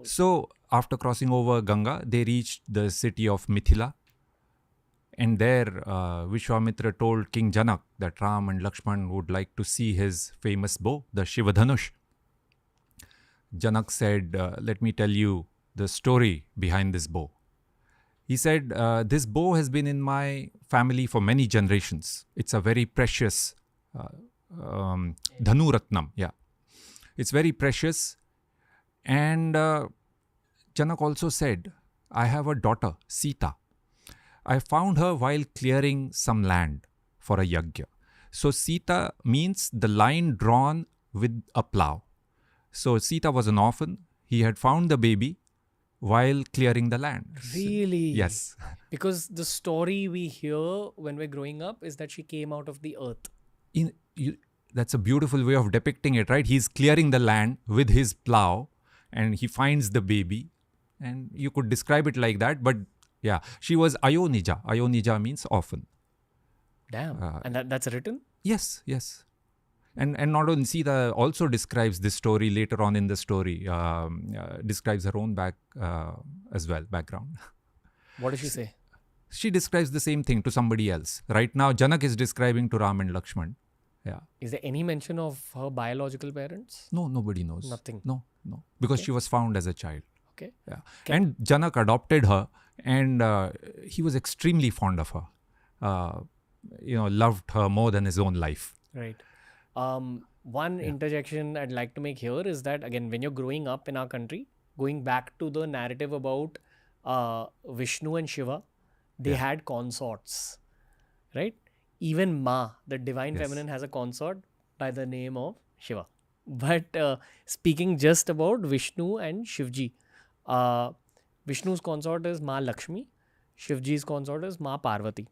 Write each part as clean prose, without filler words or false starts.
So after crossing over Ganga, they reached the city of Mithila. And there, Vishwamitra told King Janak that Ram and Lakshman would like to see his famous bow, the Shivadhanush. Janak said, let me tell you the story behind this bow. He said, this bow has been in my family for many generations. It's a very precious Dhanu Ratnam. Yeah. It's very precious. And Janak also said, I have a daughter, Sita. I found her while clearing some land for a yajna. So Sita means the line drawn with a plow. So Sita was an orphan. He had found the baby while clearing the land. Really? Yes. Because the story we hear when we're growing up is that she came out of the earth. That's a beautiful way of depicting it, right? He's clearing the land with his plow and he finds the baby. And you could describe it like that. But yeah, she was Ayonija. Ayonija means orphan. Damn. And that's written? Yes. And not only Sita also describes this story later on in the story, describes her own background. What does she say? She describes the same thing to somebody else. Right now, Janak is describing to Ram and Lakshman. Yeah. Is there any mention of her biological parents? No, nobody knows. Nothing. No. Because she was found as a child. Okay. Yeah. And Janak adopted her and he was extremely fond of her. Loved her more than his own life. Right. One interjection I'd like to make here is that, again, when you're growing up in our country, going back to the narrative about Vishnu and Shiva, they had consorts, right? Even Ma, the divine feminine, has a consort by the name of Shiva. But speaking just about Vishnu and Shivji, Vishnu's consort is Ma Lakshmi, Shivji's consort is Ma Parvati.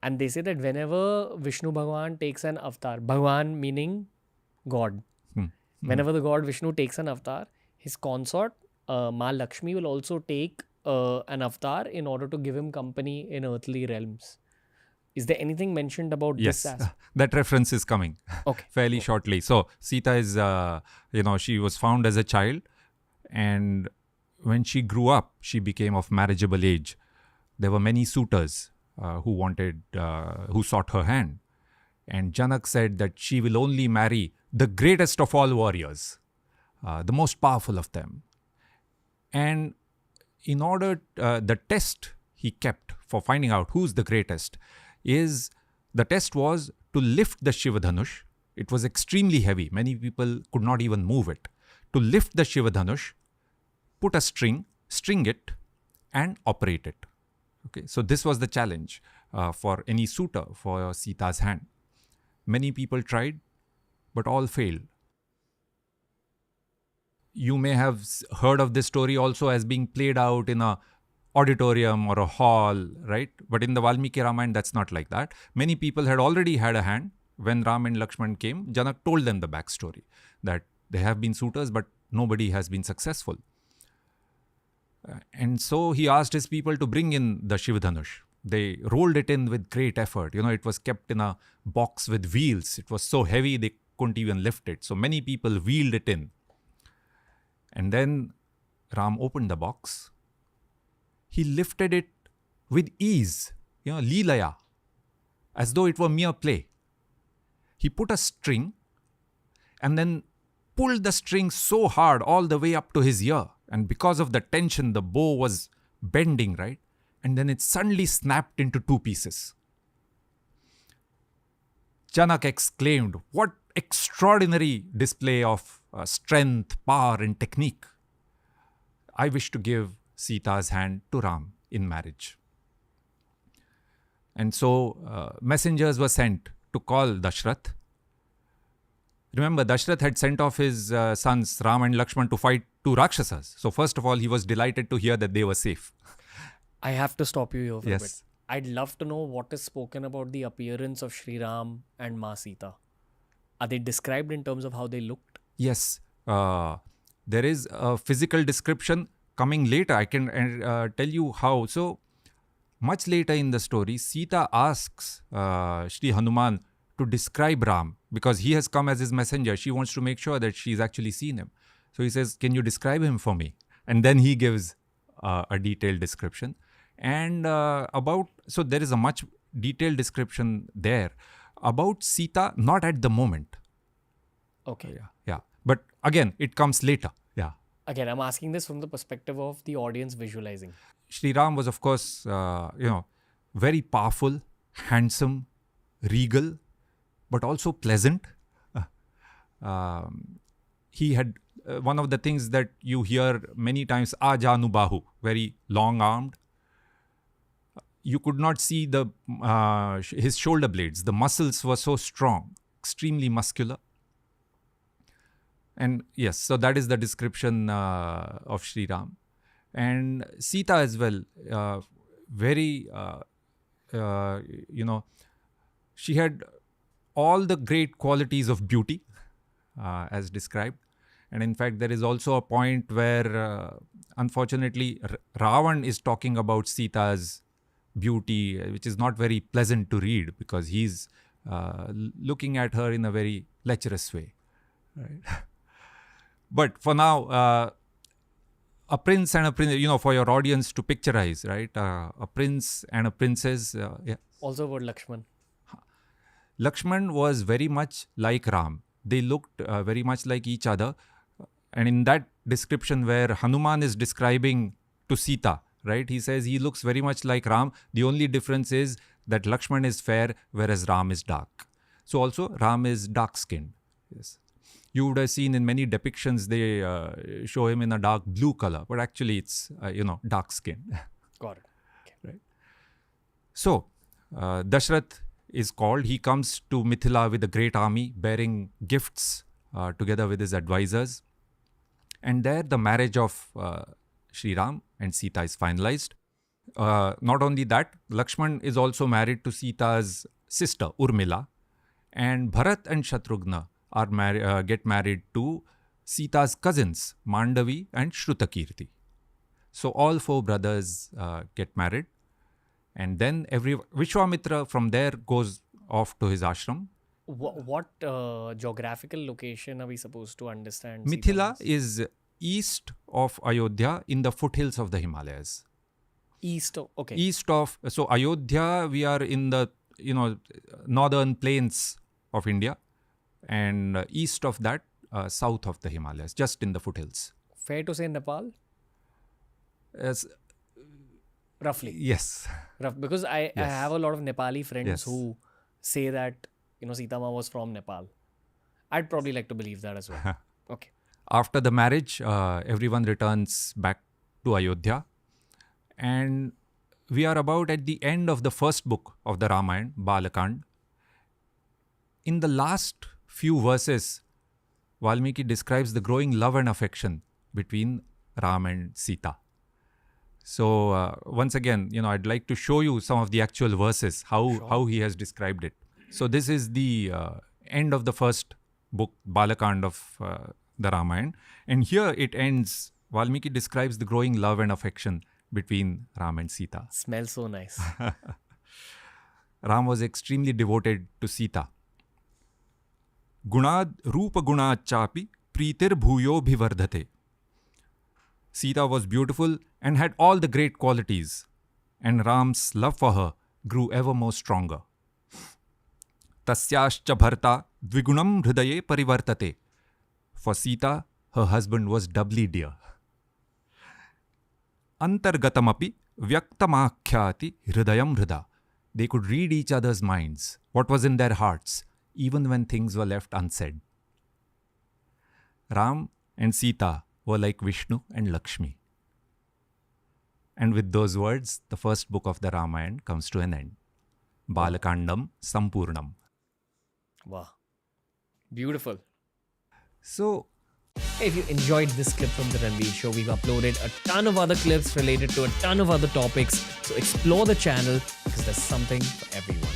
And they say that whenever Vishnu Bhagwan takes an avatar, Bhagwan meaning God, whenever the god Vishnu takes an avatar, his consort, Ma Lakshmi, will also take an avatar in order to give him company in earthly realms. Is there anything mentioned about this aspect? That reference is coming fairly Okay. shortly. So Sita is, she was found as a child, and when she grew up, she became of marriageable age. There were many suitors who sought her hand. And Janak said that she will only marry the greatest of all warriors, the most powerful of them. And in order, the test he kept for finding out who's the greatest the test was to lift the Shivadhanush. It was extremely heavy. Many people could not even move it. To lift the Shivadhanush, put a string it, and operate it. Okay, so this was the challenge for any suitor for Sita's hand. Many people tried, but all failed. You may have heard of this story also as being played out in a auditorium or a hall, right? But in the Valmiki Ramayana, that's not like that. Many people had already had a hand. When Ram and Lakshman came, Janak told them the backstory, that they have been suitors, but nobody has been successful. And so he asked his people to bring in the Shivadhanush. They rolled it in with great effort. It was kept in a box with wheels. It was so heavy they couldn't even lift it. So many people wheeled it in. And then Ram opened the box. He lifted it with ease, leelaya, as though it were mere play. He put a string and then pulled the string so hard all the way up to his ear. And because of the tension, the bow was bending, right? And then it suddenly snapped into two pieces. Janak exclaimed, "What extraordinary display of strength, power, and technique! I wish to give Sita's hand to Ram in marriage." And so messengers were sent to call Dashrath. Remember, Dashrath had sent off his sons Ram and Lakshman to fight two Rakshasas. So first of all, he was delighted to hear that they were safe. I have to stop you here for a bit. Yes. I'd love to know what is spoken about the appearance of Sri Ram and Ma Sita. Are they described in terms of how they looked? Yes. There is a physical description coming later. I can tell you how. So much later in the story, Sita asks Shri Hanuman to describe Ram because he has come as his messenger. She wants to make sure that she's actually seen him. So he says, "Can you describe him for me?" And then he gives a detailed description. And so there is a much detailed description there about Sita, not at the moment. Okay. Yeah. But again, it comes later. Yeah. Again, I'm asking this from the perspective of the audience visualizing. Sri Ram was, of course, very powerful, handsome, regal, but also pleasant. He had one of the things that you hear many times, Ajanubahu, very long-armed. You could not see his shoulder blades. The muscles were so strong, extremely muscular. And yes, so that is the description of Sri Ram. And Sita as well, very, she had all the great qualities of beauty as described. And in fact, there is also a point where, unfortunately, Ravan is talking about Sita's beauty, which is not very pleasant to read because he's looking at her in a very lecherous way. Right? But for now, a prince and a princess, for your audience to picturize, right? A prince and a princess. Yeah. Also about Lakshman. Lakshman was very much like Ram. They looked very much like each other. And in that description where Hanuman is describing to Sita, right? He says he looks very much like Ram. The only difference is that Lakshman is fair, whereas Ram is dark. So also Ram is dark-skinned. Yes. You would have seen in many depictions, they show him in a dark blue color, but actually it's, dark skin. Got it. Okay. Right. So, Dashrath is called. He comes to Mithila with a great army, bearing gifts together with his advisors. And there the marriage of Sri Ram and Sita is finalized. Not only that, Lakshman is also married to Sita's sister, Urmila. And Bharat and Shatrughna get married to Sita's cousins, Mandavi and Shrutakirti. So all four brothers get married. And then Vishwamitra from there goes off to his ashram. What geographical location are we supposed to understand? Mithila is east of Ayodhya in the foothills of the Himalayas. Okay. So Ayodhya, we are in the, northern plains of India. And east of that, south of the Himalayas, just in the foothills. Fair to say Nepal? Yes. Roughly. Yes. Because I have a lot of Nepali friends who say that, Sita Ma was from Nepal. I'd probably like to believe that as well. Okay. After the marriage, everyone returns back to Ayodhya. And we are about at the end of the first book of the Ramayana, Balakand. In the last few verses, Valmiki describes the growing love and affection between Ram and Sita. So once again, I'd like to show you some of the actual verses, how he has described it. So this is the end of the first book, Balakand of the Ramayana. And here it ends. Valmiki describes the growing love and affection between Ram and Sita. Smells so nice. Ram was extremely devoted to Sita. Gunad Rupa Gunachapi Pritir Bhuyo Bhivardhate. Sita was beautiful and had all the great qualities, and Ram's love for her grew ever more stronger. Tasyascha Bharta Dvigunam Hridaye Parivartate. For Sita, her husband was doubly dear. Antargatamapi Vyaktamakhyati Hridayam Hrida. They could read each other's minds, what was in their hearts, even when things were left unsaid. Ram and Sita were like Vishnu and Lakshmi. And with those words, the first book of the Ramayana comes to an end. Balakandam Sampurnam. Wow. Beautiful. So, if you enjoyed this clip from The Ranveer Show, we've uploaded a ton of other clips related to a ton of other topics. So explore the channel because there's something for everyone.